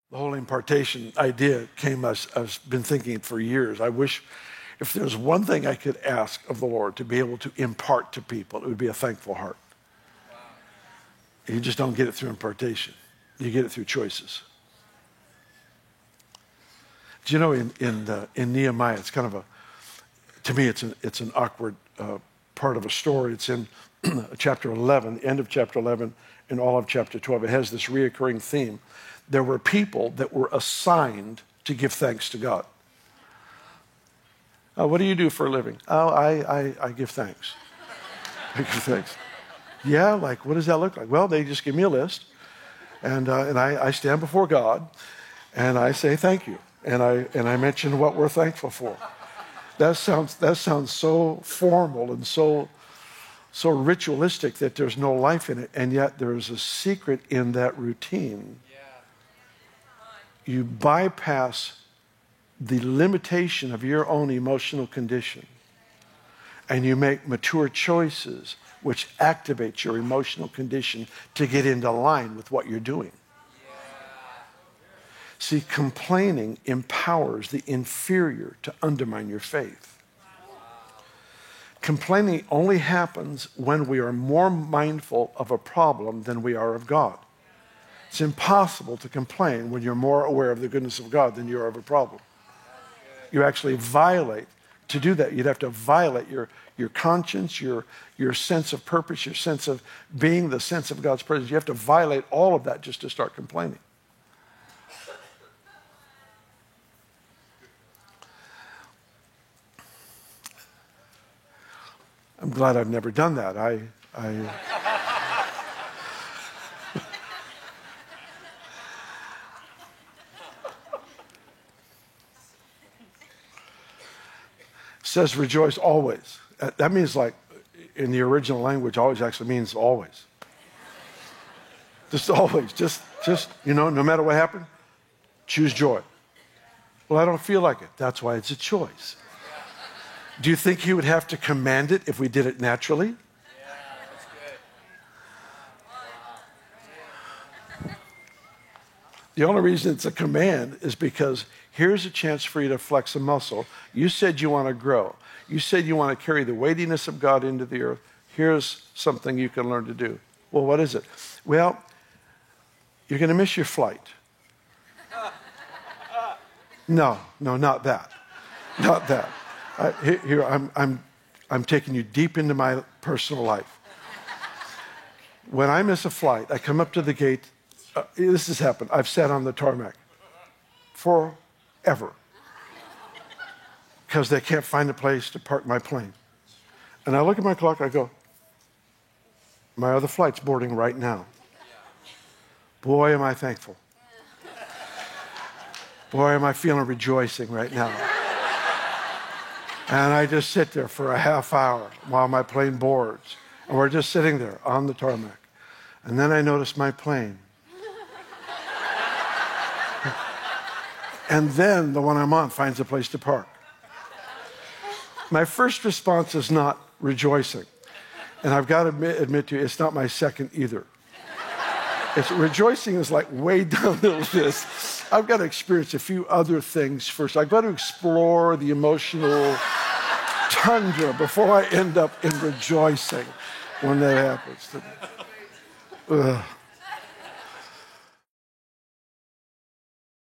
The whole impartation idea came as I've been thinking for years. I wish if there's one thing I could ask of the Lord to be able to impart to people, it would be a thankful heart. You just don't get it through impartation. You get it through choices. Do you know in Nehemiah, it's kind of to me, it's an awkward part of a story. It's in chapter 11, the end of chapter 11, and all of chapter 12. It has this reoccurring theme. There were people that were assigned to give thanks to God. What do you do for a living? Oh, I give thanks. I give thanks. Yeah, like what does that look like? Well, they just give me a list, and I stand before God, and I say thank you, and I mention what we're thankful for. That sounds so formal and so ritualistic that there's no life in it, and yet there is a secret in that routine. You bypass the limitation of your own emotional condition, and you make mature choices which activate your emotional condition to get into line with what you're doing. See, complaining empowers the inferior to undermine your faith. Complaining only happens when we are more mindful of a problem than we are of God. It's impossible to complain when you're more aware of the goodness of God than you are of a problem. You actually violate, to do that, you'd have to violate your conscience, your sense of purpose, your sense of being, the sense of God's presence. You have to violate all of that just to start complaining. I'm glad I've never done that. Says rejoice always. That means, like, in the original language, always actually means always. Just always. Just no matter what happened, choose joy. Well, I don't feel like it. That's why it's a choice. Do you think he would have to command it if we did it naturally? Yeah, that's good. The only reason it's a command is because here's a chance for you to flex a muscle. You said you want to grow. You said you want to carry the weightiness of God into the earth. Here's something you can learn to do. Well, what is it? Well, you're going to miss your flight. No, not that. Not that. Here, I'm taking you deep into my personal life. When I miss a flight, I come up to the gate. This has happened. I've sat on the tarmac forever because they can't find a place to park my plane. And I look at my clock, I go, my other flight's boarding right now. Boy, am I thankful. Boy, am I feeling rejoicing right now. And I just sit there for a half hour while my plane boards. And we're just sitting there on the tarmac. And then I notice my plane. And then the one I'm on finds a place to park. My first response is not rejoicing. And I've got to admit to you, it's not my second either. Rejoicing is like way down the list. I've got to experience a few other things first. I've got to explore the emotional tundra before I end up in rejoicing when that happens to me. Ugh.